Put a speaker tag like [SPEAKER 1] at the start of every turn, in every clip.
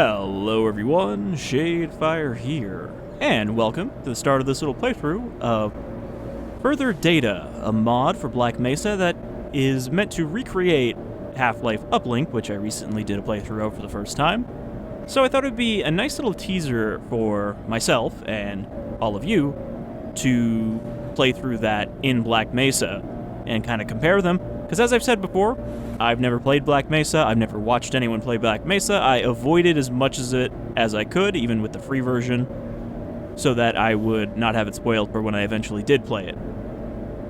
[SPEAKER 1] Hello everyone, Shadefyre here, and welcome to the start of this little playthrough of Further Data, a mod for Black Mesa that is meant to recreate Half-Life Uplink, which I recently did a playthrough of for the first time. So I thought it would be a nice little teaser for myself and all of you to play through that in Black Mesa and kind of compare them, because as I've said before, I've never played Black Mesa, I've never watched anyone play Black Mesa. I avoided as much as I could, even with the free version, so that I would not have it spoiled for when I eventually did play it.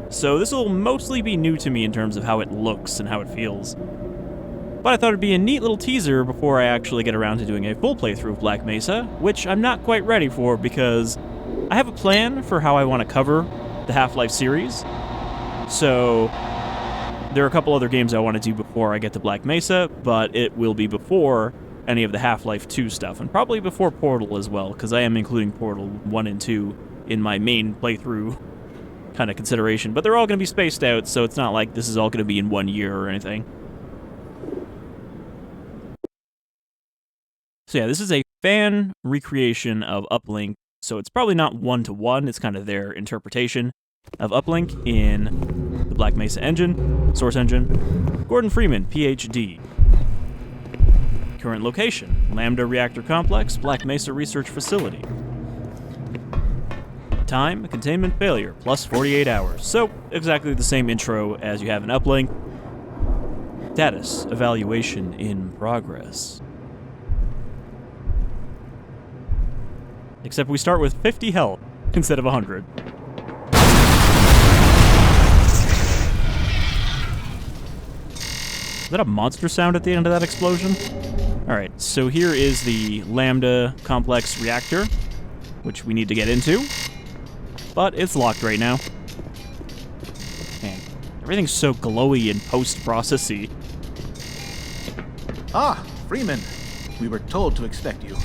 [SPEAKER 1] So this will mostly be new to me in terms of how it looks and how it feels. But I thought it'd be a neat little teaser before I actually get around to doing a full playthrough of Black Mesa, which I'm not quite ready for because I have a plan for how I want to cover the Half-Life series. So there are a couple other games I want to do before I get to Black Mesa, but it will be before any of the Half-Life 2 stuff, and probably before Portal as well, because I am including Portal 1 and 2 in my main playthrough kind of consideration. But they're all going to be spaced out, so it's not like this is all going to be in 1 year or anything. So yeah, this is a fan recreation of Uplink, so it's probably not one-to-one, it's kind of their interpretation of Uplink in the Black Mesa engine, source engine. Gordon Freeman, PhD. Current location, Lambda Reactor Complex, Black Mesa Research Facility. Time, containment failure, plus 48 hours. So, exactly the same intro as you have in Uplink. Status, evaluation in progress. Except we start with 50 health instead of 100. Is that a monster sound at the end of that explosion? Alright, so here is the Lambda Complex reactor, which we need to get into. But it's locked right now. Man, everything's so glowy and post-processy.
[SPEAKER 2] Ah, Freeman. We were told to expect you.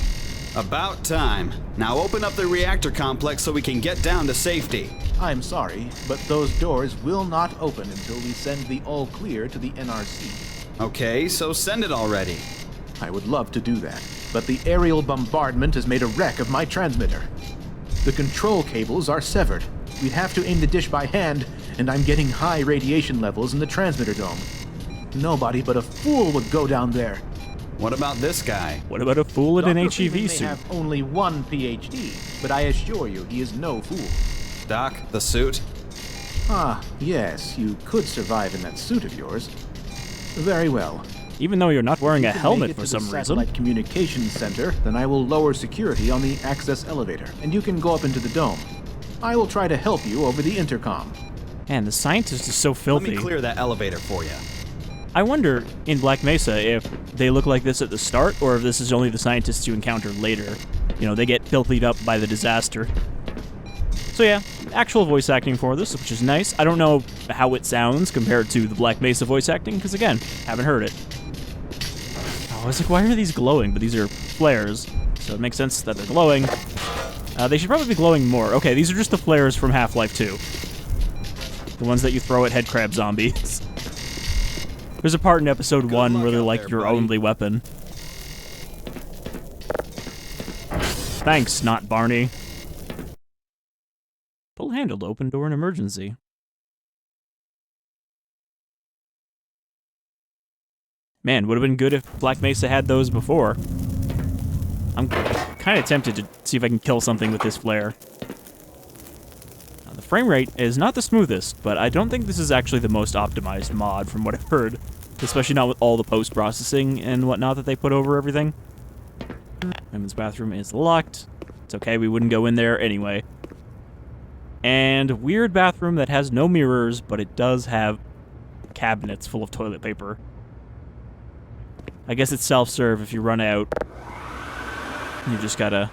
[SPEAKER 3] About time. Now open up the reactor complex so we can get down to safety.
[SPEAKER 2] I'm sorry, but those doors will not open until we send the all clear to the NRC.
[SPEAKER 3] Okay, so send it already.
[SPEAKER 2] I would love to do that, but the aerial bombardment has made a wreck of my transmitter. The control cables are severed. We'd have to aim the dish by hand, and I'm getting high radiation levels in the transmitter dome. Nobody but a fool would go down there.
[SPEAKER 3] What about this guy?
[SPEAKER 1] What about a fool in an
[SPEAKER 2] Dr.
[SPEAKER 1] HEV
[SPEAKER 2] Freeman
[SPEAKER 1] suit?
[SPEAKER 2] may have only one PhD, but I assure you he is no fool.
[SPEAKER 3] Doc, the suit?
[SPEAKER 2] Ah, yes, you could survive in that suit of yours. Very well.
[SPEAKER 1] Even though you're not wearing a
[SPEAKER 2] If you
[SPEAKER 1] helmet
[SPEAKER 2] make it
[SPEAKER 1] for
[SPEAKER 2] to
[SPEAKER 1] some
[SPEAKER 2] the
[SPEAKER 1] reason.
[SPEAKER 2] satellite communications center, then I will lower security on the access elevator, and you can go up into the dome. I will try to help you over the intercom.
[SPEAKER 1] Man, the scientist is so
[SPEAKER 3] Let
[SPEAKER 1] filthy.
[SPEAKER 3] me clear that elevator for you.
[SPEAKER 1] I wonder, in Black Mesa, if they look like this at the start, or if this is only the scientists you encounter later. You know, they get filthied up by the disaster. So yeah, actual voice acting for this, which is nice. I don't know how it sounds compared to the Black Mesa voice acting, because again, haven't heard it. I was like, why are these glowing? But these are flares, so it makes sense that they're glowing. They should probably be glowing more. Okay, these are just the flares from Half-Life 2. The ones that you throw at headcrab zombies. There's a part in episode 1 where they're like your only weapon. Thanks, not Barney. Pull handle to open door in emergency. Man, would have been good if Black Mesa had those before. I'm kind of tempted to see if I can kill something with this flare. Now, the frame rate is not the smoothest, but I don't think this is actually the most optimized mod from what I've heard. Especially not with all the post-processing and whatnot that they put over everything. Women's bathroom is locked. It's okay, we wouldn't go in there anyway. And weird bathroom that has no mirrors, but it does have cabinets full of toilet paper. I guess it's self-serve if you run out. You just gotta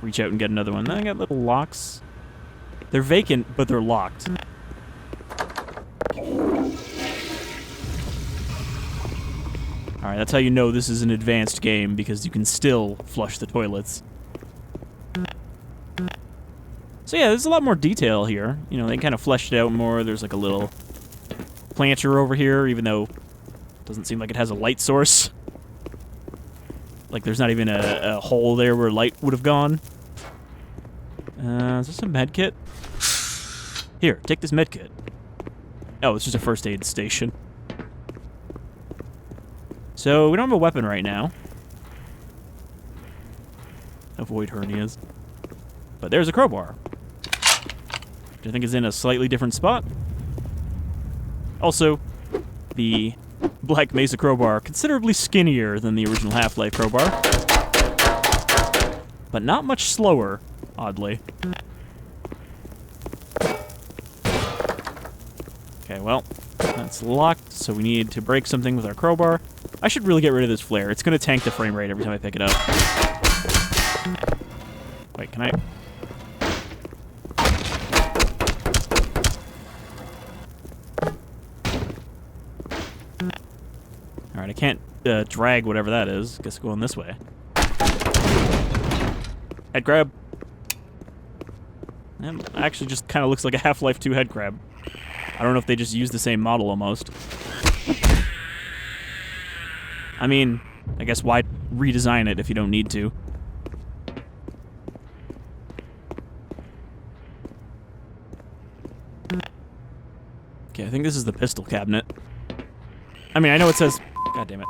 [SPEAKER 1] reach out and get another one. Then I got little locks. They're vacant, but they're locked. Alright, that's how you know this is an advanced game, because you can still flush the toilets. So yeah, there's a lot more detail here. You know, they kind of fleshed it out more. There's like a little planter over here, even though it doesn't seem like it has a light source. Like, there's not even a hole there where light would have gone. Is this a med kit? Here, take this med kit. Oh, it's just a first aid station. So, we don't have a weapon right now. Avoid hernias. But there's a crowbar. Which I think is in a slightly different spot. Also, the Black Mesa crowbar, considerably skinnier than the original Half-Life crowbar. But not much slower, oddly. Okay, well, that's locked, so we need to break something with our crowbar. I should really get rid of this flare. It's going to tank the frame rate every time I pick it up. Wait, can I... Alright, I can't drag whatever that is. Guess going this way. Head grab. And actually just kind of looks like a Half-Life 2 head grab. I don't know if they just used the same model almost. I mean, I guess why redesign it if you don't need to? Okay, I think this is the pistol cabinet. I mean, I know it says... God damn it.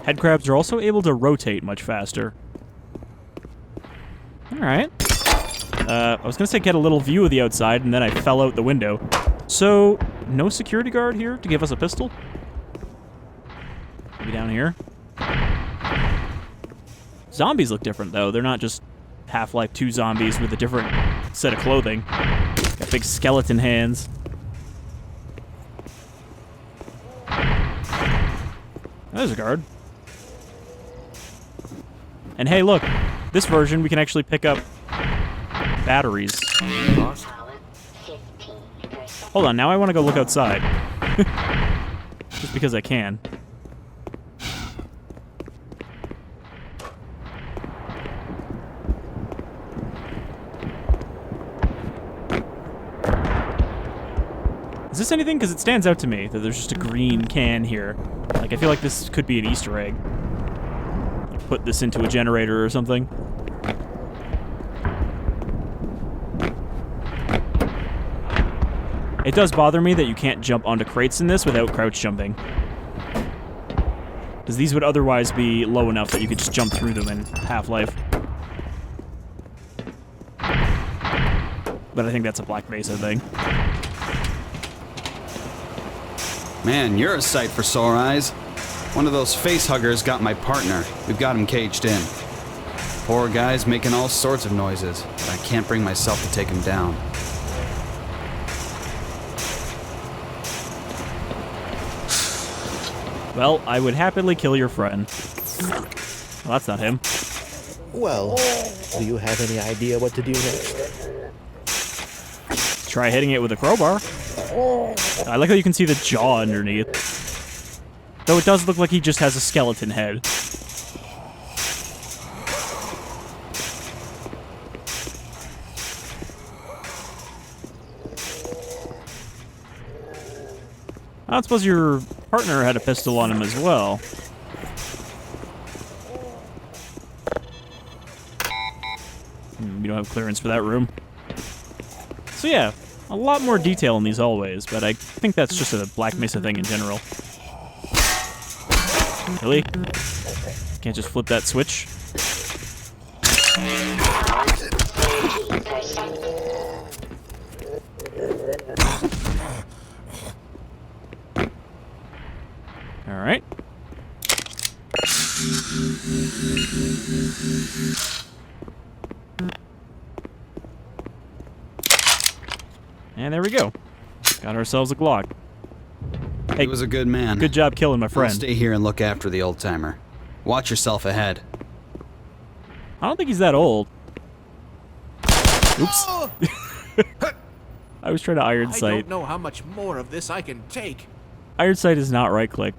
[SPEAKER 1] Head crabs are also able to rotate much faster. Alright. I was gonna say get a little view of the outside, and then I fell out the window. So, no security guard here to give us a pistol? Maybe down here? Zombies look different, though. They're not just Half-Life 2 zombies with a different set of clothing. Got big skeleton hands. There's a guard. And hey, look. This version, we can actually pick up batteries. Hold on, now I want to go look outside. Just because I can. Is this anything? Because it stands out to me that there's just a green can here. Like, I feel like this could be an Easter egg. Like, put this into a generator or something. It does bother me that you can't jump onto crates in this without crouch jumping. Because these would otherwise be low enough that you could just jump through them in Half-Life. But I think that's a Black Mesa thing.
[SPEAKER 3] Man, you're a sight for sore eyes. One of those face huggers got my partner. We've got him caged in. Poor guy's making all sorts of noises, but I can't bring myself to take him down.
[SPEAKER 1] Well, I would happily kill your friend. Well, that's not him.
[SPEAKER 4] Well, do you have any idea what to do next?
[SPEAKER 1] Try hitting it with a crowbar. I like how you can see the jaw underneath. Though it does look like he just has a skeleton head. I don't suppose your partner had a pistol on him as well. We don't have clearance for that room. So yeah, a lot more detail in these hallways, but I think that's just a Black Mesa thing in general. Really? Can't just flip that switch? Alright. And there we go. Got ourselves a Glock. Hey,
[SPEAKER 3] He was a good man.
[SPEAKER 1] good job killing my
[SPEAKER 3] I'll
[SPEAKER 1] friend.
[SPEAKER 3] stay here and look after the old timer. Watch yourself ahead.
[SPEAKER 1] I don't think he's that old. Oops. I was trying to iron
[SPEAKER 2] I
[SPEAKER 1] sight.
[SPEAKER 2] don't know how much more of this I can take.
[SPEAKER 1] Iron sight is not right click.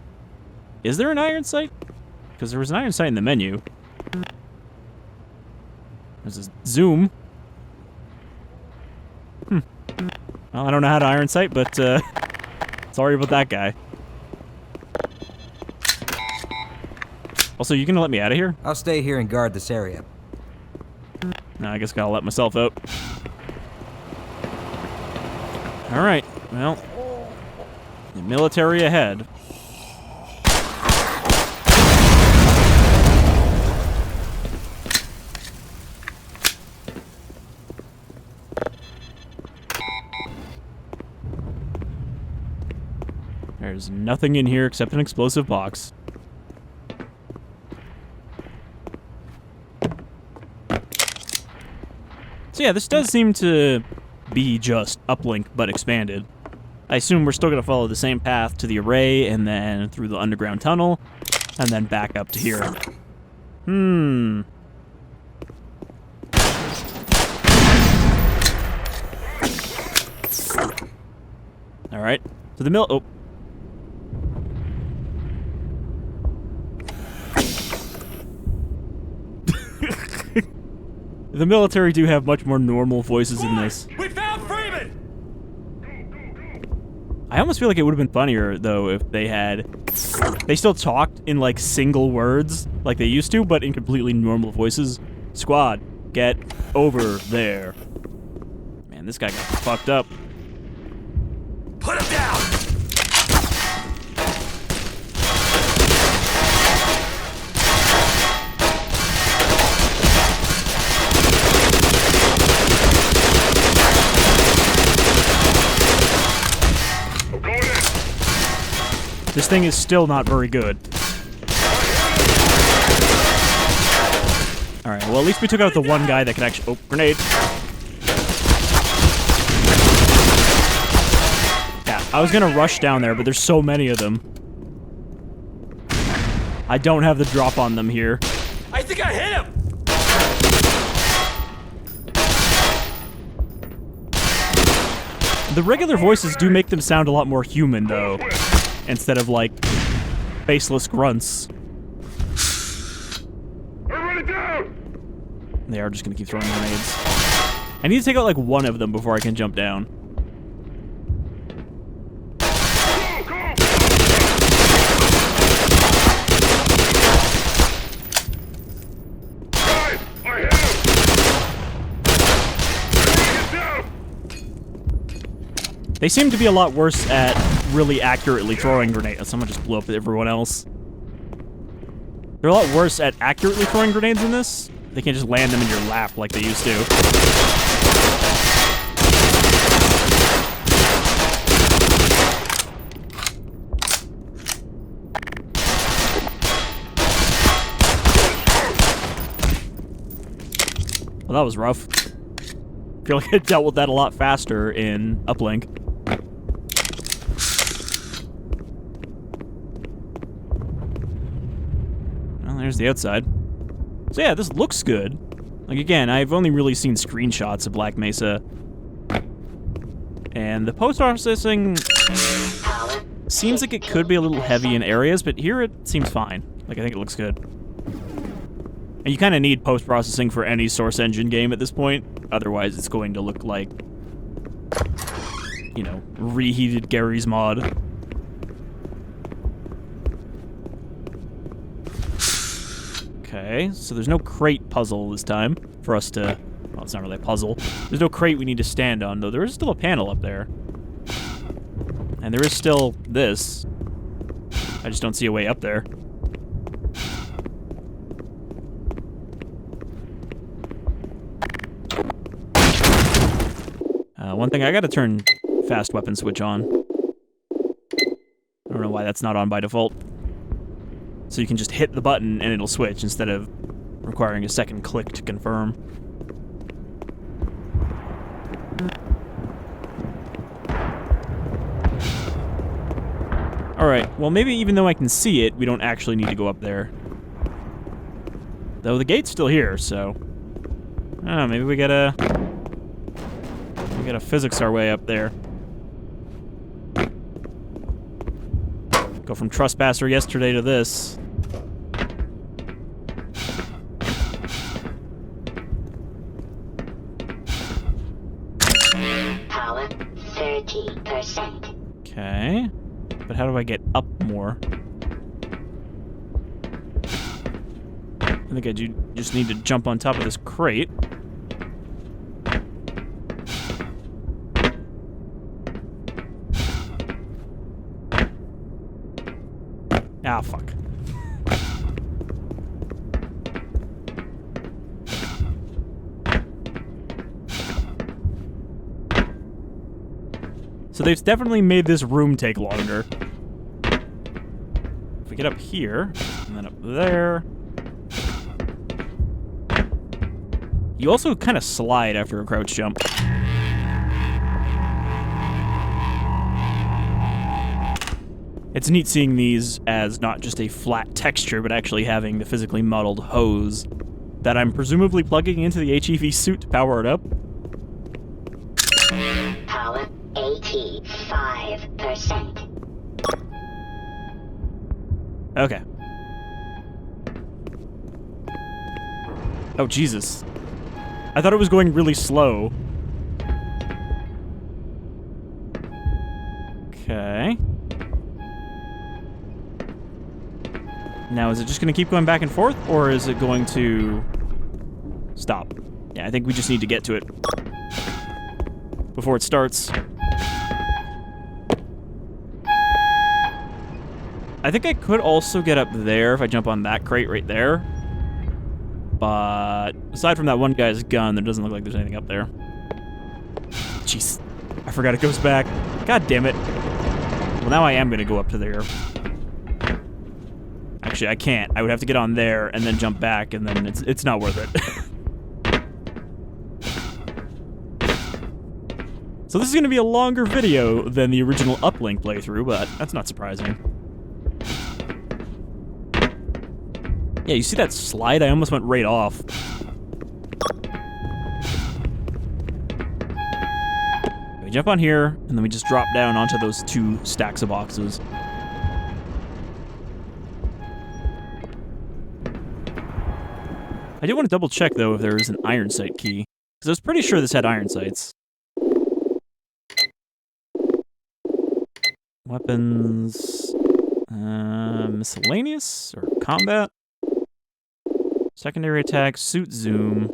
[SPEAKER 1] Is there an iron sight? Because there was an iron sight in the menu. There's a zoom. Well, I don't know how to iron sight, but sorry about that guy. Also, you gonna let me out of here?
[SPEAKER 5] I'll stay here and guard this area.
[SPEAKER 1] No, I guess I gotta let myself out. Alright, well, the military ahead. There's nothing in here except an explosive box. So yeah, this does seem to be just uplink but expanded. I assume we're still going to follow the same path to the array and then through the underground tunnel and then back up to here. Alright, to the mill. Oh. The military do have much more normal voices in this.
[SPEAKER 6] We found Freeman!
[SPEAKER 1] I almost feel like it would have been funnier, though, if they still talked in, like, single words, like they used to, but in completely normal voices. Squad, get over there. Man, this guy got fucked up.
[SPEAKER 6] Put him down!
[SPEAKER 1] This thing is still not very good. Alright, well at least we took out the one guy that can actually— oh, grenade. Yeah, I was gonna rush down there, but there's so many of them. I don't have the drop on them here.
[SPEAKER 6] I think I hit him!
[SPEAKER 1] The regular voices do make them sound a lot more human, though, instead of, like, faceless grunts. They are just gonna keep throwing grenades. I need to take out, like, one of them before I can jump down. They seem to be a lot worse at really accurately throwing grenades. Someone just blew up everyone else. They're a lot worse at accurately throwing grenades in this. They can't just land them in your lap like they used to. Well, that was rough. I feel like I dealt with that a lot faster in Uplink. Well, there's the outside. So yeah, this looks good. Like, again, I've only really seen screenshots of Black Mesa. And the post-processing seems like it could be a little heavy in areas, but here it seems fine. Like, I think it looks good. And you kind of need post-processing for any source engine game at this point. Otherwise, it's going to look like, you know, reheated Gary's mod. Okay, so there's no crate puzzle this time for us to... well, it's not really a puzzle. There's no crate we need to stand on, though there is still a panel up there. And there is still this. I just don't see a way up there. One thing, I gotta turn fast weapon switch on. I don't know why that's not on by default. So you can just hit the button and it'll switch instead of requiring a second click to confirm. Alright, well maybe even though I can see it, we don't actually need to go up there. Though the gate's still here, so... I don't know, maybe we gotta physics our way up there. Go from Trespasser yesterday to this.
[SPEAKER 5] 80%.
[SPEAKER 1] Okay. But how do I get up more? I think I just need to jump on top of this crate. Ah, fuck. So they've definitely made this room take longer. If we get up here, and then up there... You also kind of slide after a crouch jump. It's neat seeing these as not just a flat texture, but actually having the physically modeled hose that I'm presumably plugging into the HEV suit to power it up.
[SPEAKER 5] Power 85%.
[SPEAKER 1] Okay. Oh, Jesus. I thought it was going really slow. Okay. Now, is it just going to keep going back and forth, or is it going to stop? Yeah, I think we just need to get to it before it starts. I think I could also get up there if I jump on that crate right there. But aside from that one guy's gun, there doesn't look like there's anything up there. Jeez. I forgot it goes back. God damn it. Well, now I am going to go up to there. Actually, I can't. I would have to get on there and then jump back, and then it's not worth it. So this is going to be a longer video than the original Uplink playthrough, but that's not surprising. Yeah, you see that slide? I almost went right off. We jump on here, and then we just drop down onto those two stacks of boxes. I do want to double check, though, if there is an iron sight key. Because I was pretty sure this had iron sights. Weapons... miscellaneous? Or combat? Secondary attack, suit zoom.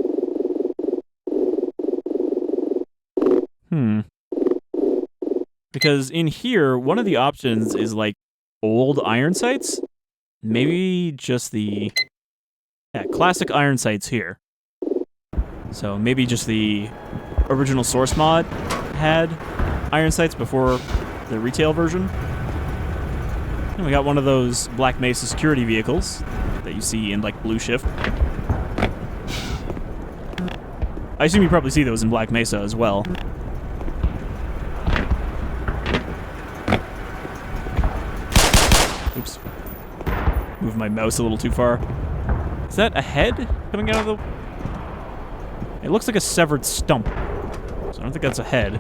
[SPEAKER 1] Because in here, one of the options is, like, old iron sights. Maybe just the... Yeah, classic iron sights here. So maybe just the original source mod had iron sights before the retail version. And we got one of those Black Mesa security vehicles that you see in, like, Blue Shift. I assume you probably see those in Black Mesa as well. Oops. Moved my mouse a little too far. Is that a head coming out of the... It looks like a severed stump. So I don't think that's a head.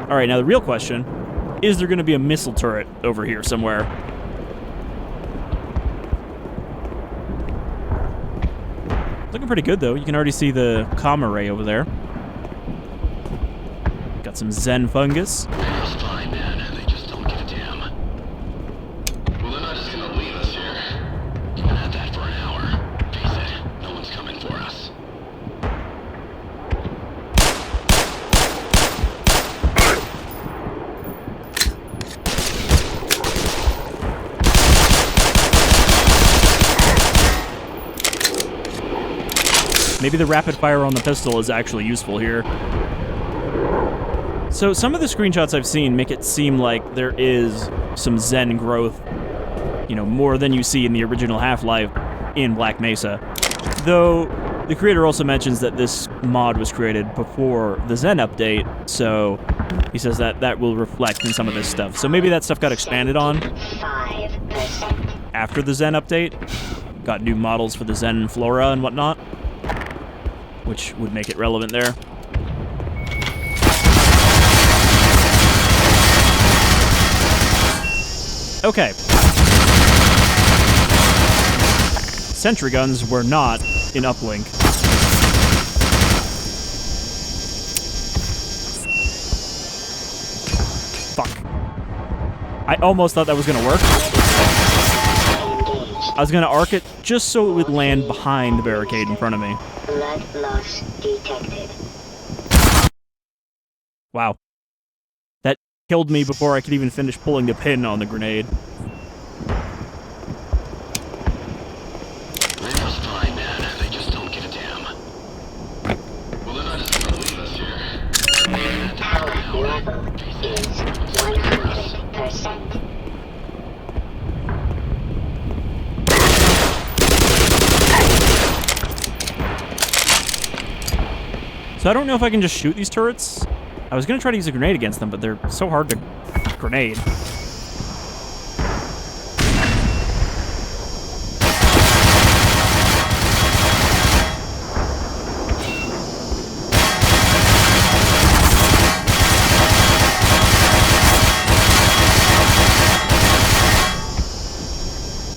[SPEAKER 1] Alright, now the real question, is there going to be a missile turret over here somewhere? Looking pretty good, though. You can already see the comm array over there. Got some Zen fungus.
[SPEAKER 6] It's fine, man. They just don't give a damn. Well, they're not just gonna leave us here. You've been at that for an hour. Face it, no one's coming for us.
[SPEAKER 1] Maybe the rapid fire on the pistol is actually useful here. So some of the screenshots I've seen make it seem like there is some Zen growth, you know, more than you see in the original Half-Life in Black Mesa. Though, the creator also mentions that this mod was created before the Zen update, so he says that that will reflect in some of this stuff. So maybe that stuff got expanded on
[SPEAKER 5] 5%.
[SPEAKER 1] after the Zen update. Got new models for the Zen flora and whatnot, which would make it relevant there. Okay. Sentry guns were not in Uplink. I almost thought that was gonna work.
[SPEAKER 5] Engaged.
[SPEAKER 1] I was gonna arc it just so it would land behind the barricade in front of me.
[SPEAKER 5] Blood loss detected.
[SPEAKER 1] Wow. That killed me before I could even finish pulling the pin on the grenade.
[SPEAKER 6] Radio's fine, man. They just don't give a damn. Well, they're not just gonna leave us here.
[SPEAKER 5] Power level is 100%.
[SPEAKER 1] So I don't know if I can just shoot these turrets. I was gonna try to use a grenade against them, but they're so hard to grenade.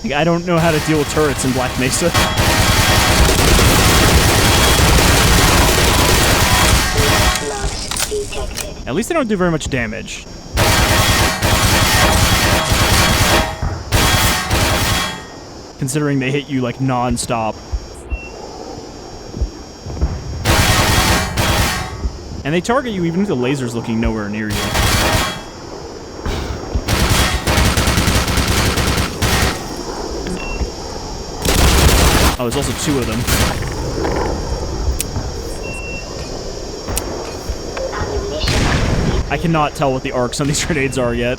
[SPEAKER 1] Like, I don't know how to deal with turrets in Black Mesa.
[SPEAKER 5] Blood loss detected.
[SPEAKER 1] At least they don't do very much damage. Considering they hit you like non-stop. And they target you even if the laser's looking nowhere near you. Oh, there's also two of them.
[SPEAKER 5] Ammunition.
[SPEAKER 1] I cannot tell what the arcs on these grenades are yet.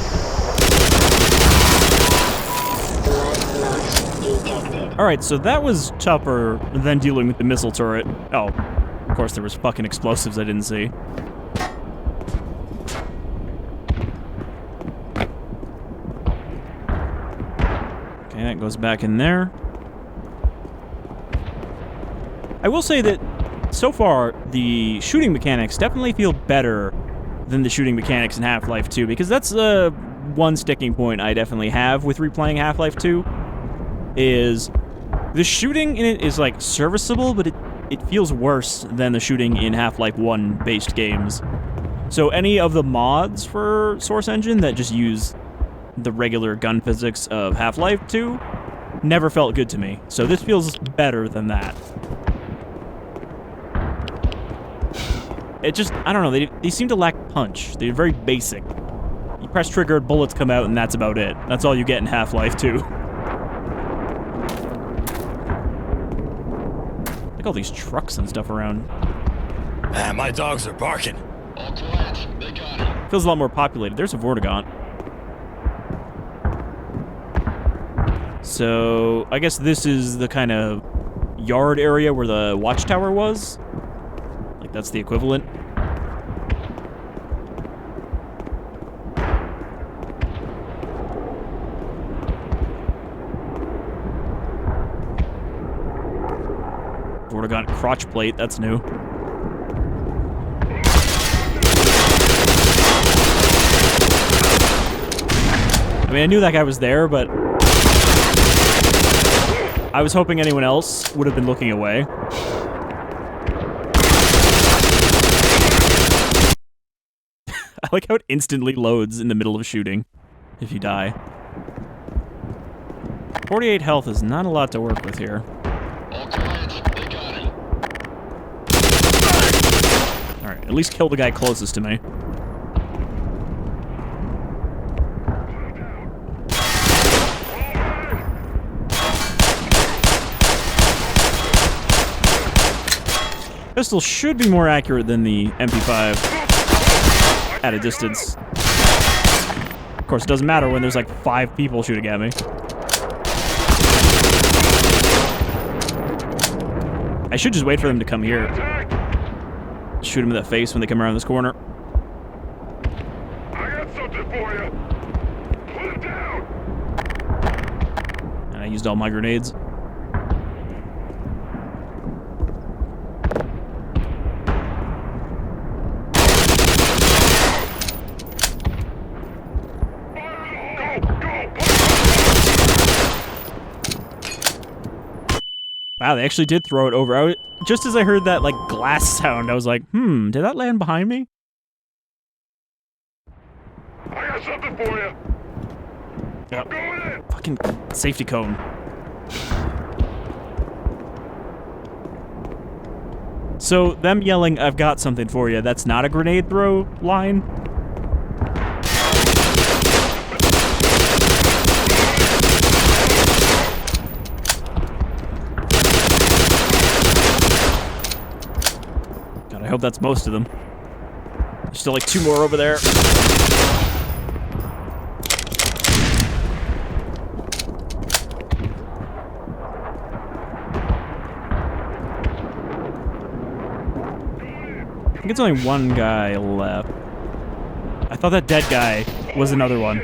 [SPEAKER 5] Blood loss detected.
[SPEAKER 1] Alright, so that was tougher than dealing with the missile turret. Oh, of course there was fucking explosives I didn't see. Okay, that goes back in there. I will say that so far, the shooting mechanics definitely feel better than the shooting mechanics in Half-Life 2, because that's one sticking point I definitely have with replaying Half-Life 2, is the shooting in it is, like, serviceable, but it feels worse than the shooting in Half-Life 1-based games. So any of the mods for Source Engine that just use the regular gun physics of Half-Life 2 never felt good to me. So this feels better than that. It just, I don't know, they seem to lack punch. They're very basic. You press trigger, bullets come out, and that's about it. That's all you get in Half-Life 2. Like all these trucks and stuff around.
[SPEAKER 7] Man, my dogs are barking.
[SPEAKER 6] All quiet. They got him.
[SPEAKER 1] Feels a lot more populated. There's a Vortigaunt. So, I guess this is the kind of yard area where the watchtower was. Like, that's the equivalent. Vortigaunt crotch plate, that's new. I mean, I knew that guy was there, but I was hoping anyone else would have been looking away. I like how it instantly loads in the middle of shooting if you die. 48 health is not a lot to work with here.
[SPEAKER 6] All quiet. They got him.
[SPEAKER 1] Alright, at least kill the guy closest to me. Pistol should be more accurate than the MP5 at a distance. Of course, it doesn't matter when there's like 5 people shooting at me. I should just wait for them to come here. Shoot them in the face when they come around this corner.
[SPEAKER 7] I got something for you. Put it down.
[SPEAKER 1] And I used all my grenades. Wow, they actually did throw it over. Just as I heard that, like, glass sound, I was like, did that land behind me?
[SPEAKER 7] I got something for you.
[SPEAKER 1] Yep. Fucking safety cone. So, them yelling, "I've got something for you," that's not a grenade throw line? God, I hope that's most of them. There's still like 2 more over there. I think it's only one guy left. I thought that dead guy was another one.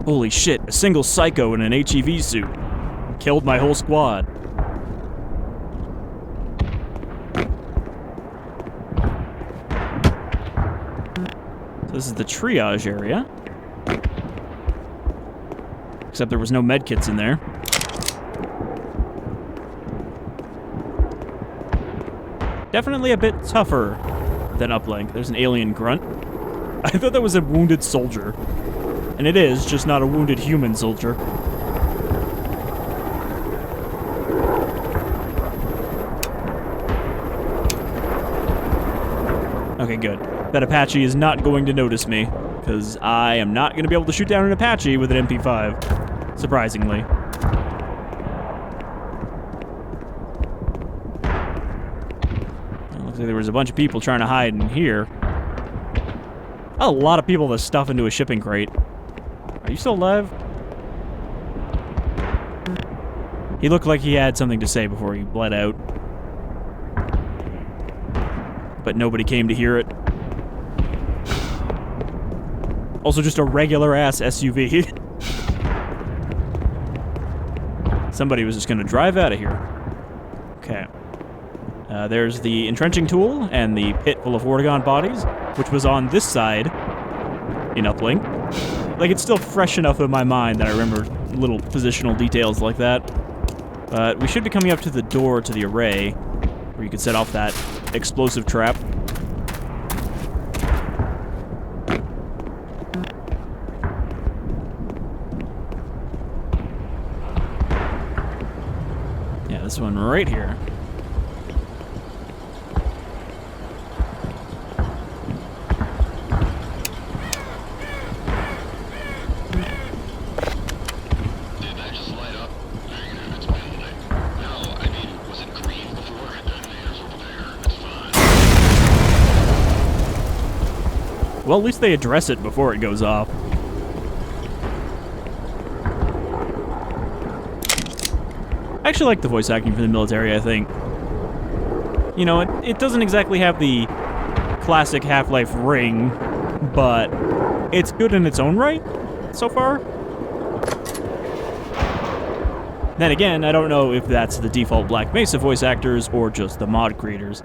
[SPEAKER 1] Holy shit, a single psycho in an HEV suit. Killed my whole squad. So this is the triage area. Except there was no medkits in there. Definitely a bit tougher than uplink. There's an alien grunt. I thought that was a wounded soldier. And it is, just not a wounded human soldier. Okay, good. That Apache is not going to notice me, because I am not going to be able to shoot down an Apache with an MP5, surprisingly. Looks like there was a bunch of people trying to hide in here. A lot of people to stuff into a shipping crate. Are you still alive? He looked like he had something to say before he bled out. But nobody came to hear it. Also just a regular-ass SUV. Somebody was just gonna drive out of here. Okay. There's the entrenching tool and the pit full of Vortigaunt bodies, which was on this side in uplink. Like, it's still fresh enough in my mind that I remember little positional details like that. But we should be coming up to the door to the array, where you could set off that explosive trap. Yeah, this one right here. Well, at least they address it before it goes off. I actually like the voice acting for the military, I think. You know, it doesn't exactly have the classic Half-Life ring, but it's good in its own right so far. Then again, I don't know if that's the default Black Mesa voice actors or just the mod creators.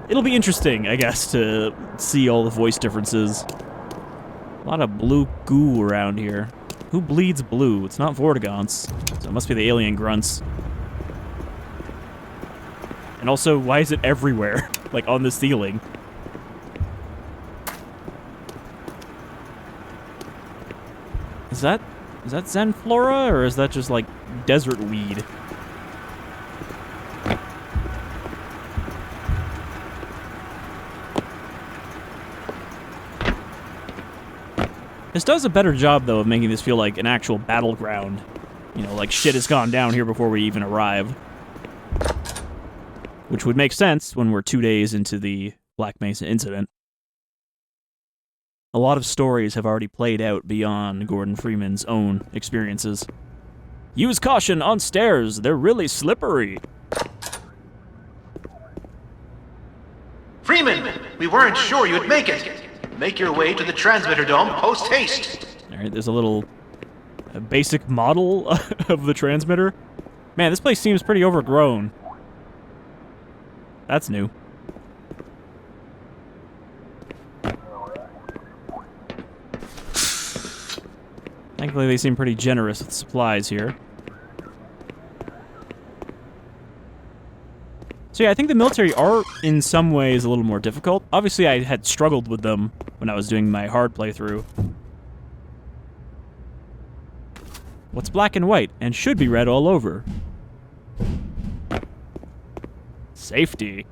[SPEAKER 1] It'll be interesting, I guess, to see all the voice differences. A lot of blue goo around here. Who bleeds blue? It's not Vortigaunts, so it must be the alien grunts. And also, why is it everywhere? Like, on the ceiling? Is that Zenflora, or is that just, like, desert weed? This does a better job, though, of making this feel like an actual battleground. You know, like shit has gone down here before we even arrive. Which would make sense when we're 2 days into the Black Mesa incident. A lot of stories have already played out beyond Gordon Freeman's own experiences. Use caution on stairs, they're really slippery.
[SPEAKER 2] Freeman, we weren't sure you'd make it. Make your way to the transmitter dome post-haste.
[SPEAKER 1] Alright, there's a basic model of the transmitter. Man, this place seems pretty overgrown. That's new. Thankfully, they seem pretty generous with supplies here. So yeah, I think the military are in some ways a little more difficult. Obviously, I had struggled with them when I was doing my hard playthrough. What's black and white and should be red all over? Safety.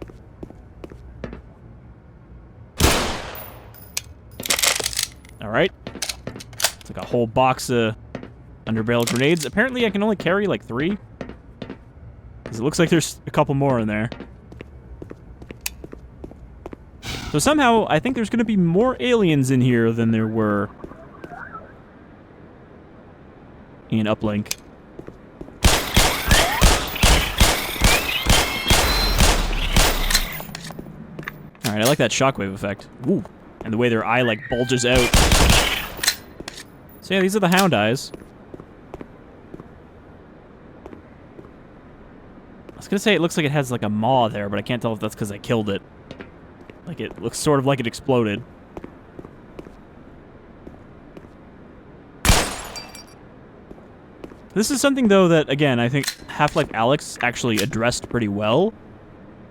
[SPEAKER 1] Alright. It's like a whole box of underbarrel grenades. Apparently I can only carry like 3. Because it looks like there's a couple more in there. So somehow, I think there's going to be more aliens in here than there were in Uplink. Alright, I like that shockwave effect. Ooh. And the way their eye, like, bulges out. So yeah, these are the hound eyes. I was gonna say it looks like it has, like, a maw there, but I can't tell if that's because I killed it. Like, it looks sort of like it exploded. This is something, though, that, again, I think Half-Life Alyx actually addressed pretty well.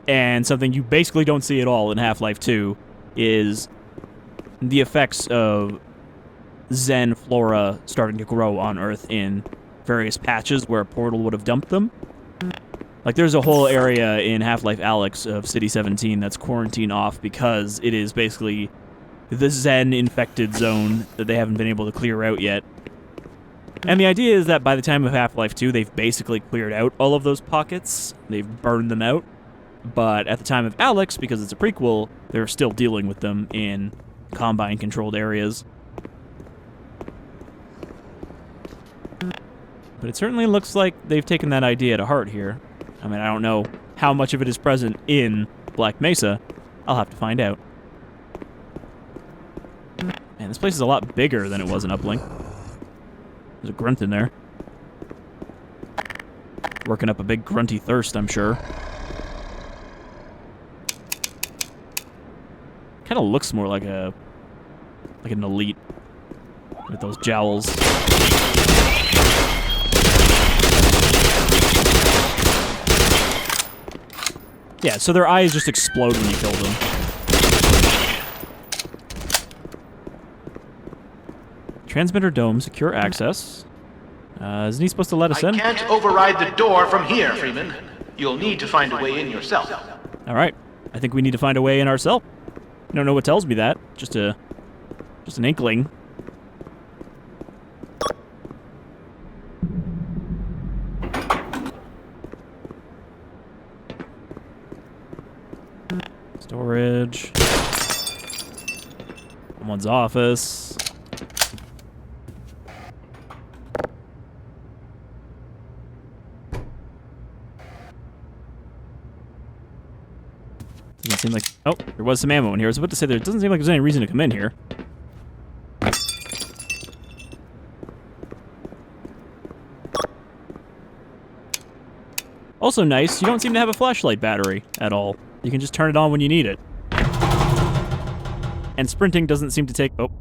[SPEAKER 1] And something you basically don't see at all in Half-Life 2 is the effects of Xen flora starting to grow on Earth in various patches where a portal would have dumped them. Like, there's a whole area in Half-Life Alyx of City 17 that's quarantined off because it is basically the Xen-infected zone that they haven't been able to clear out yet. And the idea is that by the time of Half-Life 2, they've basically cleared out all of those pockets. They've burned them out. But at the time of Alyx, because it's a prequel, they're still dealing with them in Combine-controlled areas. But it certainly looks like they've taken that idea to heart here. I mean, I don't know how much of it is present in Black Mesa. I'll have to find out. Man, this place is a lot bigger than it was in Uplink. There's a grunt in there. Working up a big grunty thirst, I'm sure. Kind of looks more like an elite with those jowls. Yeah, so their eyes just explode when you kill them. Transmitter dome, secure access. Isn't he supposed to let us in?
[SPEAKER 2] I can't override the door from here, Freeman. You'll need to find a way in yourself.
[SPEAKER 1] All right. I think we need to find a way in ourselves. I don't know what tells me that. Just an inkling. Storage. Someone's office. Doesn't seem like... Oh, there was some ammo in here. I was about to say there doesn't seem like there's any reason to come in here. Also nice, you don't seem to have a flashlight battery at all. You can just turn it on when you need it. And sprinting doesn't seem to take... Oh.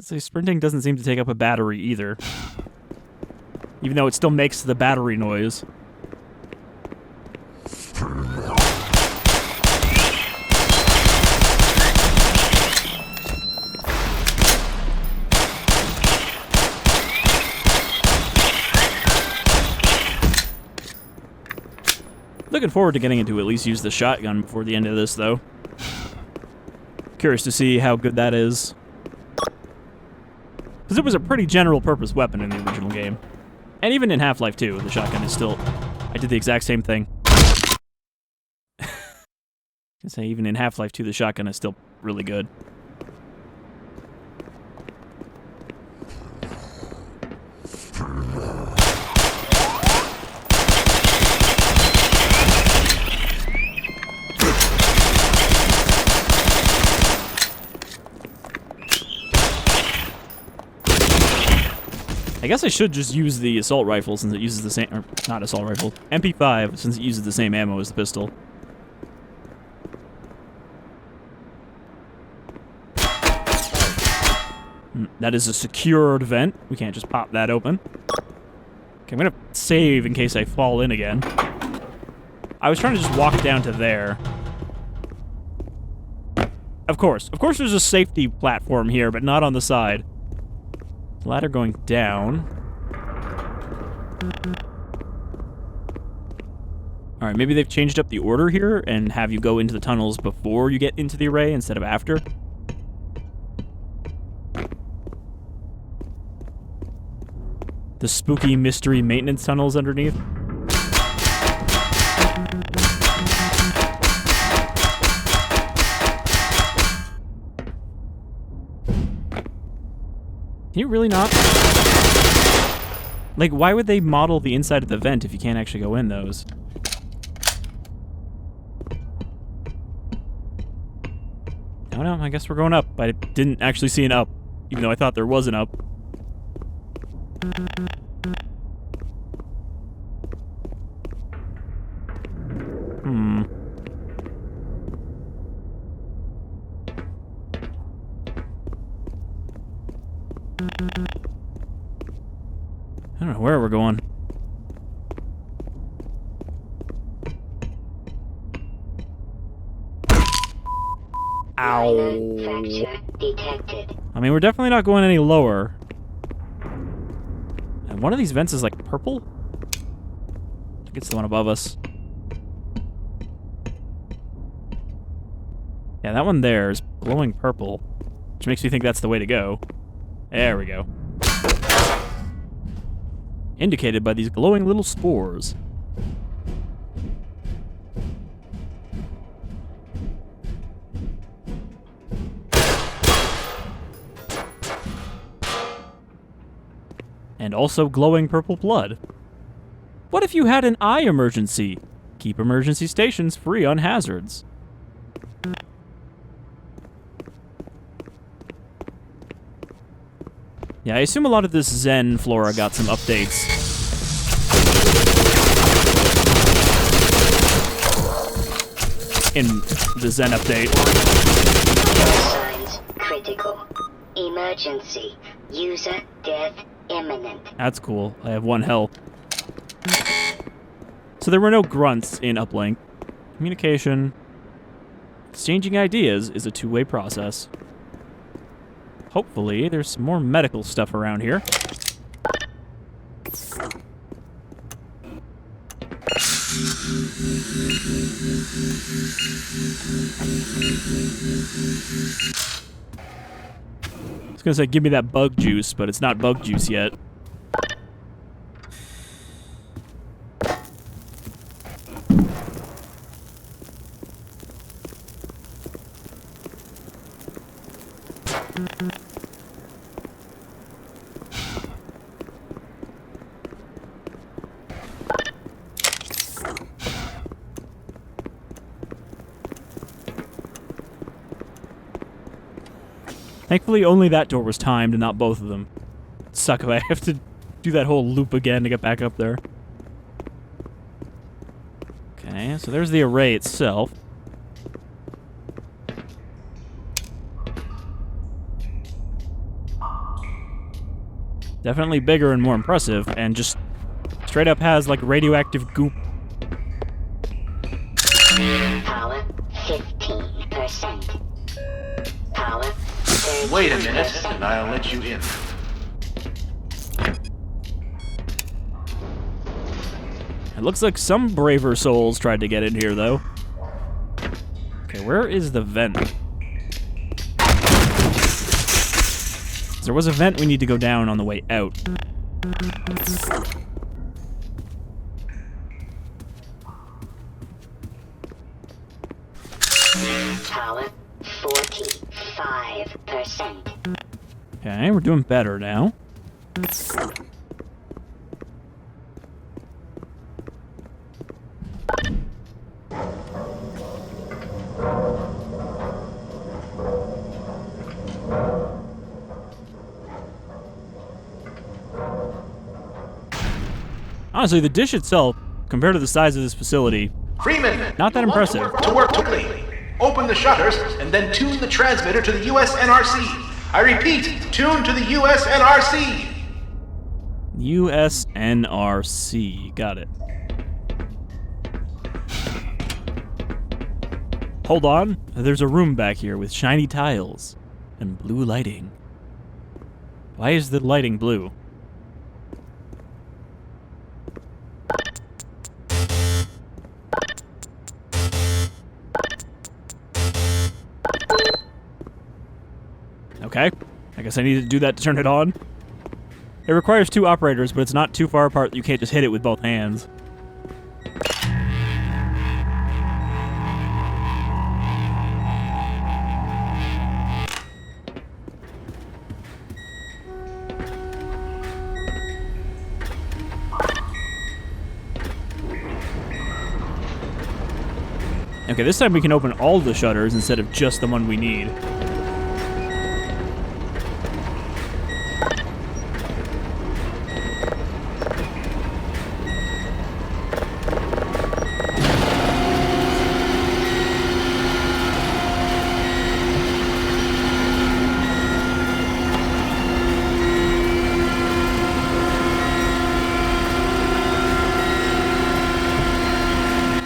[SPEAKER 1] So sprinting doesn't seem to take up a battery either. Even though it still makes the battery noise. Looking forward to getting into at least use the shotgun before the end of this, though. Curious to see how good that is. Because it was a pretty general-purpose weapon in the original game. And even in Half-Life 2, the shotgun is still... I did the exact same thing. I can say even in Half-Life 2, the shotgun is still really good. I guess I should just use the assault rifle since it uses the same... Or, not assault rifle. MP5, since it uses the same ammo as the pistol. That is a secured vent. We can't just pop that open. Okay, I'm gonna save in case I fall in again. I was trying to just walk down to there. Of course there's a safety platform here, but not on the side. Ladder going down. Alright, maybe they've changed up the order here and have you go into the tunnels before you get into the array instead of after. The spooky mystery maintenance tunnels underneath. Can you really not? Like, why would they model the inside of the vent if you can't actually go in those? Oh no, I guess we're going up. I didn't actually see an up, even though I thought there was an up. I don't know where we're going. Ow.
[SPEAKER 5] Fracture detected.
[SPEAKER 1] I mean, we're definitely not going any lower. And one of these vents is like purple? I think it's the one above us. Yeah, that one there is glowing purple, which makes me think that's the way to go. There we go. Indicated by these glowing little spores. And also glowing purple blood. What if you had an eye emergency? Keep emergency stations free on hazards. Yeah, I assume a lot of this Zen flora got some updates. In the Zen update.
[SPEAKER 5] Signs critical. Emergency. User death imminent.
[SPEAKER 1] That's cool. I have 1 health. So there were no grunts in Uplink. Communication. Exchanging ideas is a two-way process. Hopefully, there's some more medical stuff around here. I was gonna say, give me that bug juice, but it's not bug juice yet. Thankfully, only that door was timed and not both of them. Suck if I have to do that whole loop again to get back up there. Okay, so there's the array itself. Definitely bigger and more impressive, and just straight up has, like, radioactive goop.
[SPEAKER 5] Power 15%. Power 30%.
[SPEAKER 2] Wait a minute, and I'll let you in.
[SPEAKER 1] It looks like some braver souls tried to get in here, though. Okay, where is the vent? There was a vent we need to go down on the way out.
[SPEAKER 5] Power 45%.
[SPEAKER 1] Okay, we're doing better now. Honestly, the dish itself, compared to the size of this facility,
[SPEAKER 2] Freeman!
[SPEAKER 1] not that impressive.
[SPEAKER 2] To work quickly. Open the shutters and then tune the transmitter to the US NRC. I repeat, tune to the US NRC.
[SPEAKER 1] USNRC. Got it. Hold on. There's a room back here with shiny tiles and blue lighting. Why is the lighting blue? Okay. I guess I need to do that to turn it on. It requires 2 operators, but it's not too far apart that you can't just hit it with both hands. Okay, this time we can open all the shutters instead of just the one we need.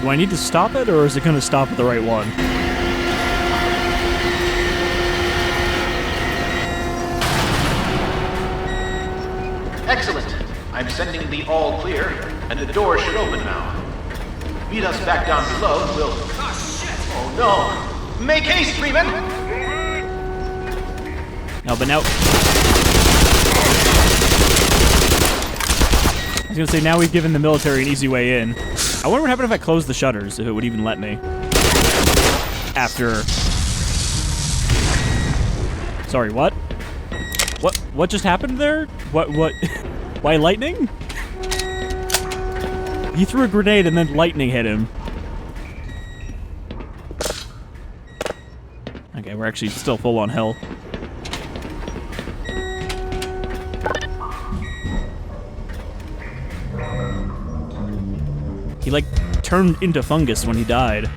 [SPEAKER 1] Do I need to stop it, or is it going to stop at the right one?
[SPEAKER 2] Excellent. I'm sending the all clear, and the door should open now. Meet us back down below, and we'll... Oh no! Make haste, Freeman!
[SPEAKER 1] No, but now... I was going to say, now we've given the military an easy way in. I wonder what happened if I closed the shutters, if it would even let me. After... Sorry, what? What just happened there? What? Why lightning? He threw a grenade and then lightning hit him. Okay, we're actually still full on hell. He, like, turned into fungus when he died.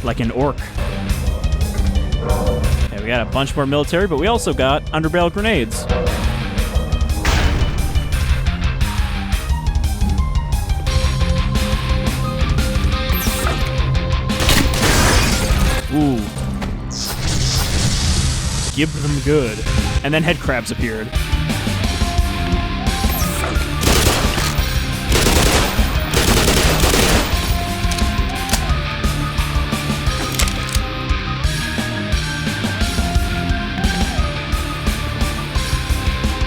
[SPEAKER 1] Like an orc. Okay, we got a bunch more military, but we also got underbarrel grenades. Ooh. Give them good. And then head crabs appeared.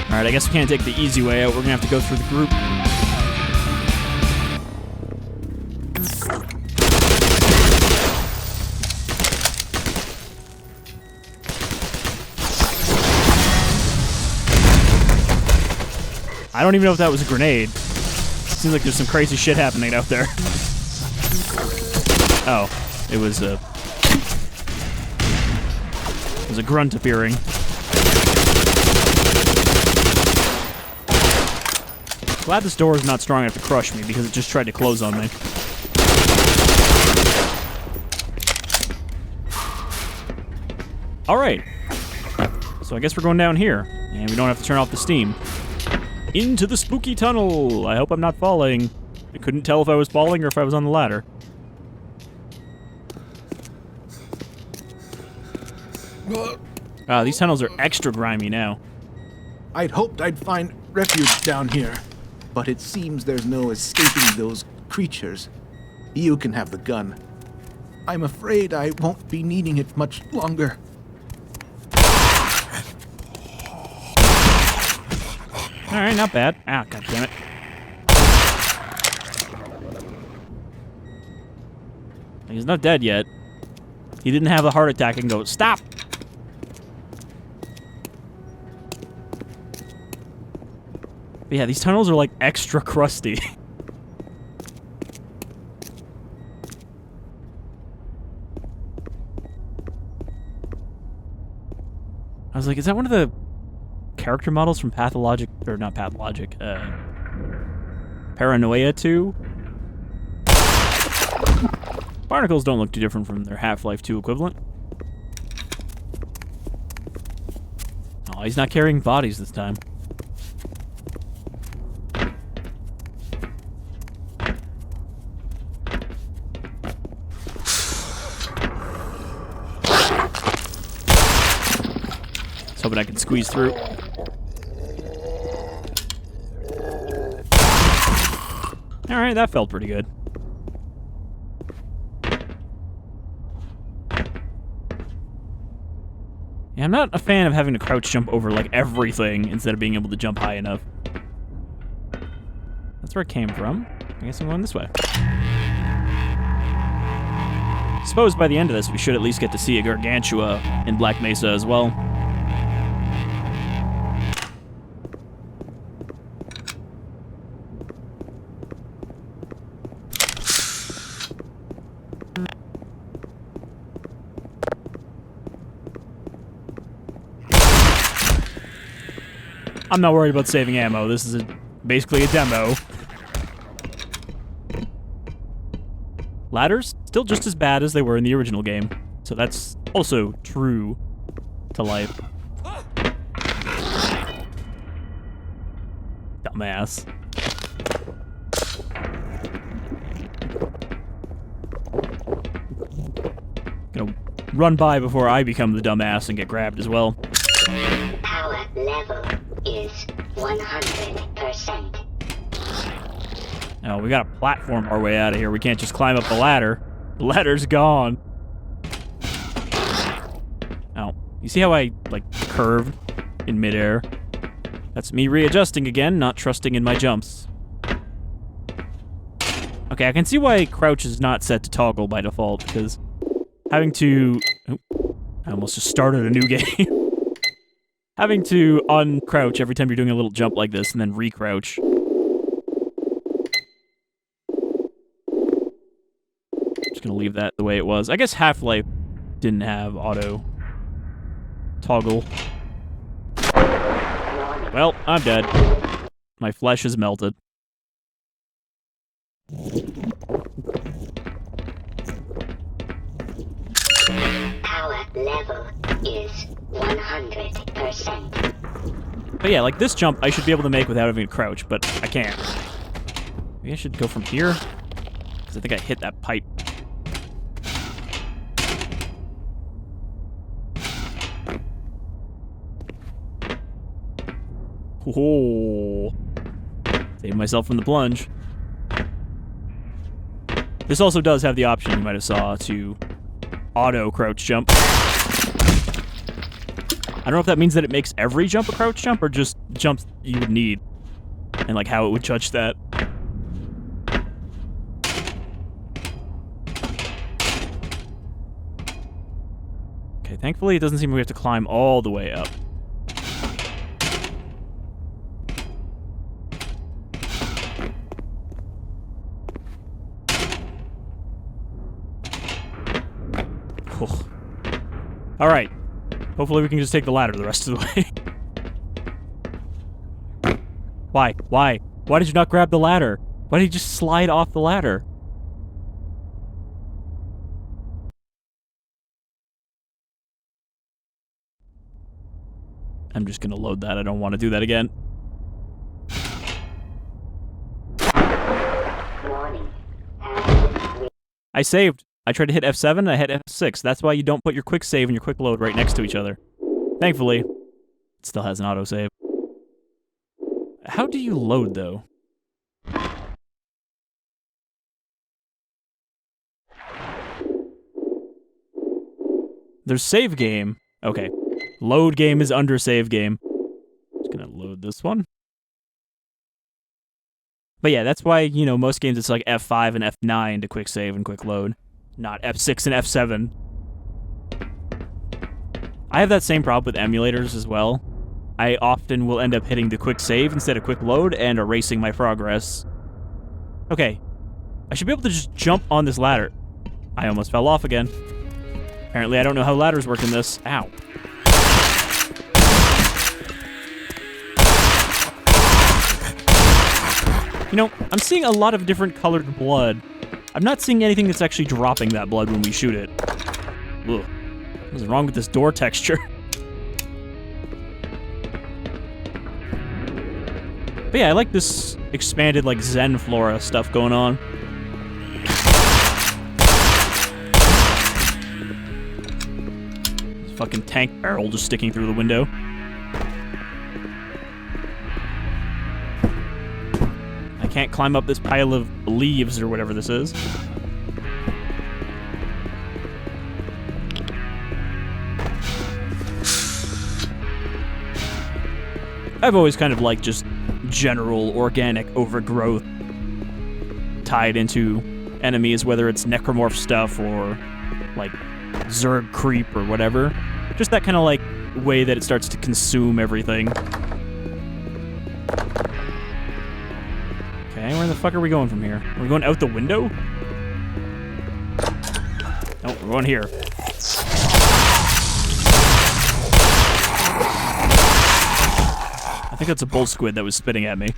[SPEAKER 1] Alright, I guess we can't take the easy way out. We're gonna have to go through the group. I don't even know if that was a grenade. Seems like there's some crazy shit happening out there. Oh, it was a grunt appearing. Glad this door is not strong enough to crush me because it just tried to close on me. Alright. So I guess we're going down here. And we don't have to turn off the steam. Into the spooky tunnel! I hope I'm not falling. I couldn't tell if I was falling or if I was on the ladder. These tunnels are extra grimy now.
[SPEAKER 2] I'd hoped I'd find refuge down here, but it seems there's no escaping those creatures. You can have the gun. I'm afraid I won't be needing it much longer.
[SPEAKER 1] Alright, not bad. Ah, goddammit. He's not dead yet. He didn't have a heart attack and go, stop! But yeah, these tunnels are like extra crusty. I was like, is that one of the character models from Pathologic, or not Pathologic, Paranoia 2? Barnacles don't look too different from their Half-Life 2 equivalent. Oh, he's not carrying bodies this time. Just hoping I can squeeze through. Alright, that felt pretty good. Yeah, I'm not a fan of having to crouch jump over, like, everything instead of being able to jump high enough. That's where it came from. I guess I'm going this way. Suppose by the end of this, we should at least get to see a Gargantua in Black Mesa as well. I'm not worried about saving ammo. This is basically a demo. Ladders, still just as bad as they were in the original game. So that's also true to life. Dumbass. Gonna run by before I become the dumbass and get grabbed as well.
[SPEAKER 5] Power level is 100%.
[SPEAKER 1] Oh, we gotta platform our way out of here. We can't just climb up the ladder. The ladder's gone. Oh, you see how I, like, curved in midair? That's me readjusting again, not trusting in my jumps. Okay, I can see why crouch is not set to toggle by default, because having to... Oh, I almost just started a new game. Having to uncrouch every time you're doing a little jump like this and then recrouch. Just gonna leave that the way it was. I guess Half-Life didn't have auto toggle. Well, I'm dead. My flesh is melted.
[SPEAKER 5] Power level is 100%.
[SPEAKER 1] But yeah, like this jump I should be able to make without having to crouch, but I can't. Maybe I should go from here? Because I think I hit that pipe. Oh, saved myself from the plunge. This also does have the option, you might have saw, to auto crouch jump. I don't know if that means that it makes every jump a crouch jump or just jumps you would need and like how it would judge that. Okay, thankfully it doesn't seem we have to climb all the way up. Alright. Hopefully we can just take the ladder the rest of the way. Why? Why? Why did you not grab the ladder? Why did you just slide off the ladder? I'm just gonna load that. I don't want to do that again.
[SPEAKER 5] Warning.
[SPEAKER 1] I saved. I tried to hit F7 and I hit F6. That's why you don't put your quick save and your quick load right next to each other. Thankfully, it still has an autosave. How do you load, though? There's save game. Okay. Load game is under save game. Just gonna load this one. But yeah, that's why, you know, most games it's like F5 and F9 to quick save and quick load. Not F6 and F7. I have that same problem with emulators as well. I often will end up hitting the quick save instead of quick load and erasing my progress. Okay. I should be able to just jump on this ladder. I almost fell off again. Apparently I don't know how ladders work in this. Ow. You know, I'm seeing a lot of different colored blood. I'm not seeing anything that's actually dropping that blood when we shoot it. Ugh. What's wrong with this door texture? But yeah, I like this expanded, like, Zen Flora stuff going on. This fucking tank barrel just sticking through the window. Can't climb up this pile of leaves or whatever this is. I've always kind of liked just general organic overgrowth tied into enemies, whether it's necromorph stuff or like Zerg creep or whatever. Just that kind of like way that it starts to consume everything. Okay, where the fuck are we going from here? Are we going out the window? No, we're going here. I think that's a bull squid that was spitting at me.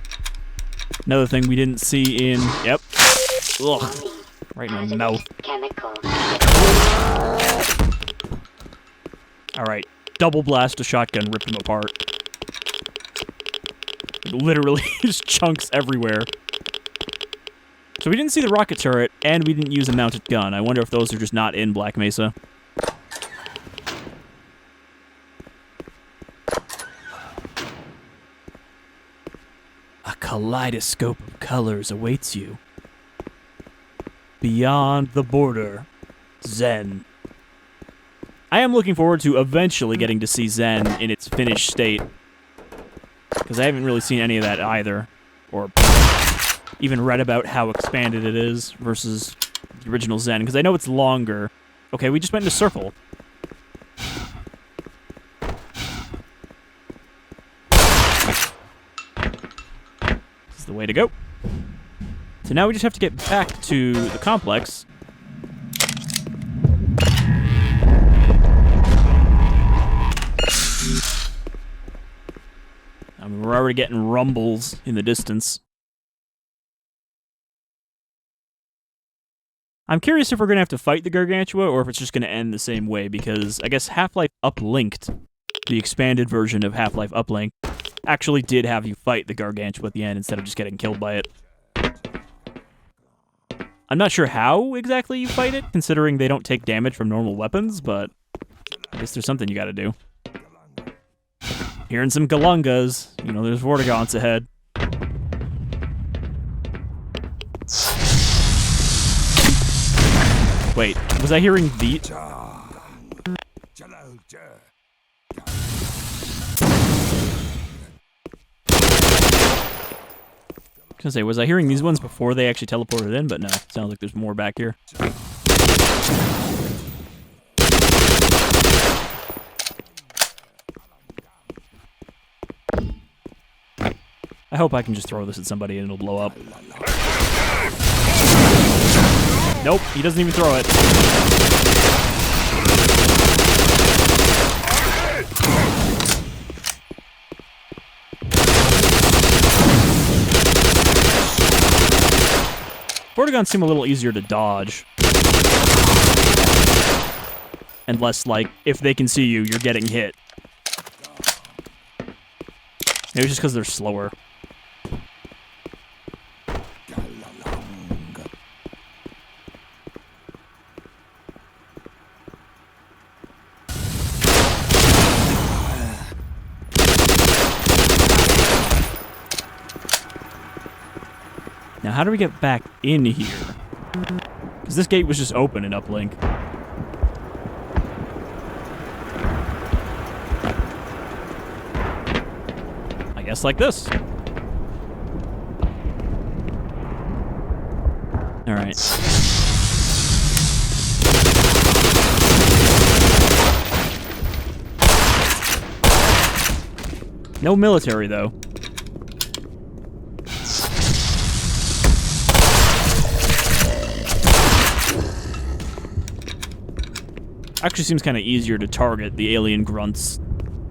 [SPEAKER 1] Another thing we didn't see in... Yep. Ugh. Right in the mouth. Alright. Double blast a shotgun, rip him apart. Literally, just chunks everywhere. So we didn't see the rocket turret, and we didn't use a mounted gun. I wonder if those are just not in Black Mesa. A kaleidoscope of colors awaits you. Beyond the border, Zen. I am looking forward to eventually getting to see Zen in its finished state. Because I haven't really seen any of that either. Or even read about how expanded it is versus the original Zen. Because I know it's longer. Okay, we just went in a circle. This is the way to go. So now we just have to get back to the complex. I mean, we're already getting rumbles in the distance. I'm curious if we're going to have to fight the Gargantua or if it's just going to end the same way, because I guess Half-Life Uplinked, the expanded version of Half-Life Uplink, actually did have you fight the Gargantua at the end instead of just getting killed by it. I'm not sure how exactly you fight it, considering they don't take damage from normal weapons, but I guess there's something you gotta do. Hearing some galungas. You know, there's Vortigaunts ahead. Wait, was I hearing the... I was gonna say, was I hearing these ones before they actually teleported in? But no, sounds like there's more back here. I hope I can just throw this at somebody and it'll blow up. Nope, he doesn't even throw it. Vortigaunts seem a little easier to dodge. And less like, if they can see you, you're getting hit. Maybe just because they're slower. Now, how do we get back in here? Because this gate was just open in Uplink. I guess like this. Alright. No military, though. Actually seems kind of easier to target the alien grunt's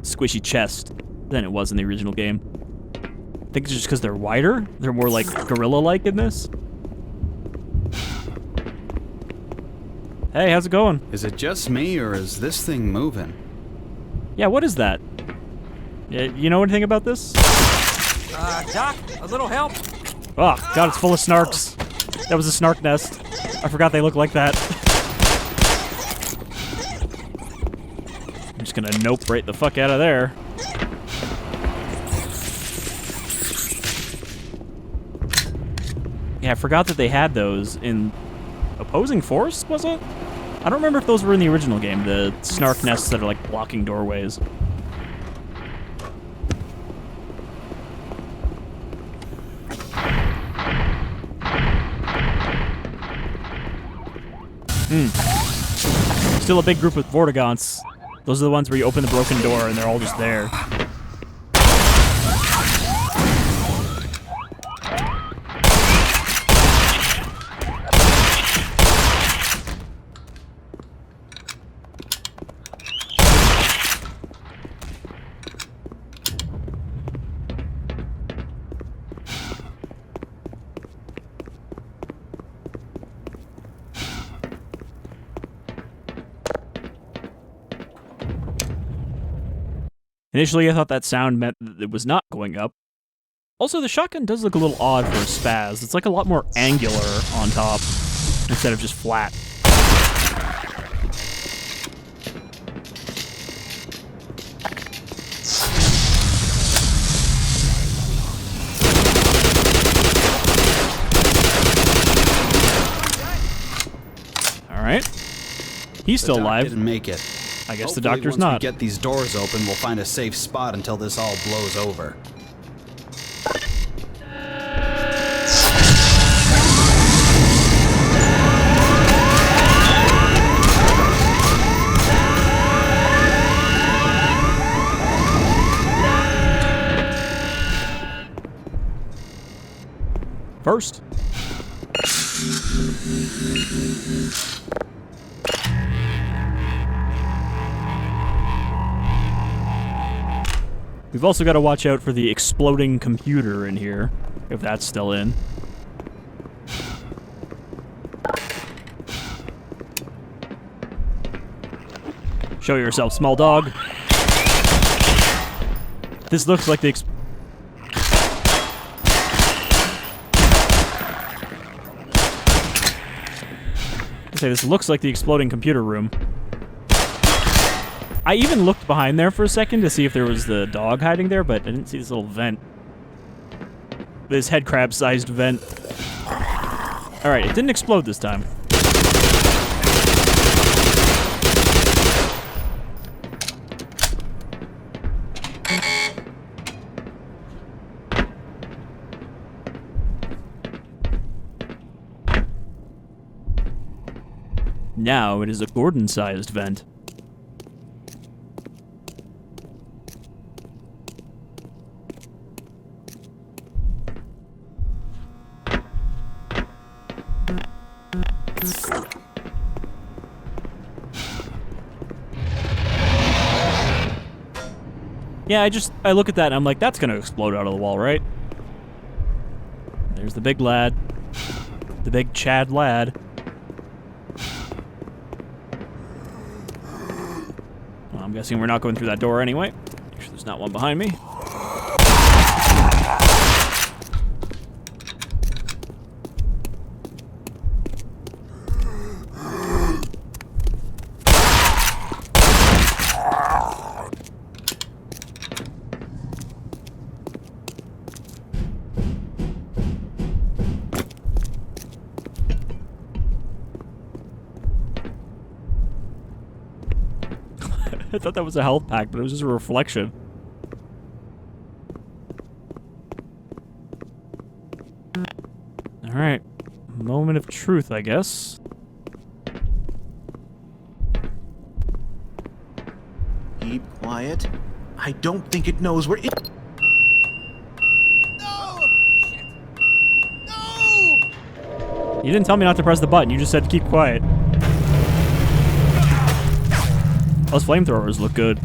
[SPEAKER 1] squishy chest than it was in the original game. I think it's just because they're wider. They're more like gorilla-like in this. Hey, how's it going?
[SPEAKER 3] Is it just me, or is this thing moving?
[SPEAKER 1] Yeah, what is that? You know anything about this?
[SPEAKER 8] Doc, a little help?
[SPEAKER 1] Oh, God, it's full of snarks. That was a snark nest. I forgot they look like that. I'm just gonna nope right the fuck out of there. Yeah, I forgot that they had those in Opposing Force, was it? I don't remember if those were in the original game, the snark nests that are like blocking doorways. Still a big group of Vortigaunts. Those are the ones where you open the broken door and they're all just there. Initially, I thought that sound meant that it was not going up. Also, the shotgun does look a little odd for a spaz. It's like a lot more angular on top instead of just flat. All right. He's still alive.
[SPEAKER 3] Didn't make it.
[SPEAKER 1] I guess the
[SPEAKER 3] Hopefully
[SPEAKER 1] doctor's
[SPEAKER 3] once
[SPEAKER 1] not.
[SPEAKER 3] we get these doors open, we'll find a safe spot until this all blows over.
[SPEAKER 1] First. We've also got to watch out for the exploding computer in here, if that's still in. Show yourself, small dog. This looks like the this looks like the exploding computer room. I even looked behind there for a second to see if there was the dog hiding there, but I didn't see this little vent. This head crab-sized vent. Alright, it didn't explode this time. Now it is a Gordon-sized vent. Yeah, I look at that and I'm like, that's gonna explode out of the wall, right? There's the big lad. The big Chad lad. Well, I'm guessing we're not going through that door anyway. Make sure there's not one behind me. I thought that was a health pack, but it was just a reflection. Alright. Moment of truth, I guess.
[SPEAKER 2] Keep quiet. I don't think it knows we're in.
[SPEAKER 1] You didn't tell me not to press the button, you just said to keep quiet. Those flamethrowers look good.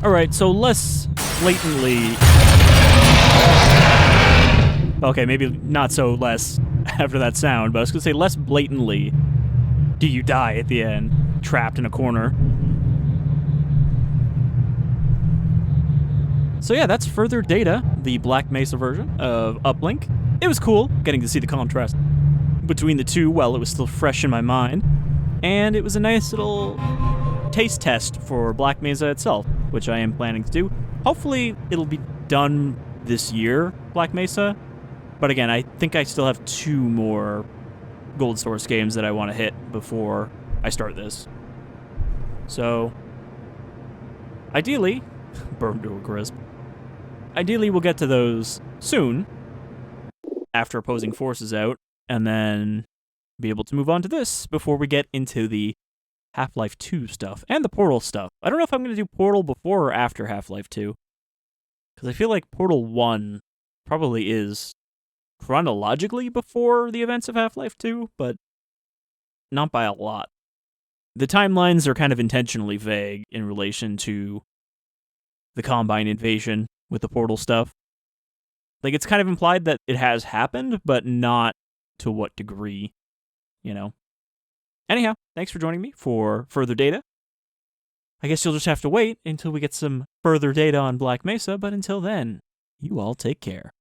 [SPEAKER 1] Alright, so less blatantly... Okay, maybe not so less after that sound, but I was gonna say less blatantly do you die at the end, trapped in a corner. So yeah, that's Further Data, the Black Mesa version of Uplink. It was cool getting to see the contrast between the two while it was still fresh in my mind. And it was a nice little taste test for Black Mesa itself, which I am planning to do. Hopefully it'll be done this year, Black Mesa. But again, I think I still have 2 more Gold Source games that I want to hit before I start this. So, ideally, burned to a crisp. Ideally, we'll get to those soon, after Opposing Forces out, and then be able to move on to this before we get into the Half-Life 2 stuff, and the Portal stuff. I don't know if I'm going to do Portal before or after Half-Life 2, because I feel like Portal 1 probably is chronologically before the events of Half-Life 2, but not by a lot. The timelines are kind of intentionally vague in relation to the Combine invasion with the Portal stuff. Like, it's kind of implied that it has happened, but not to what degree, you know? Anyhow, thanks for joining me for Further Data. I guess you'll just have to wait until we get some further data on Black Mesa, but until then, you all take care.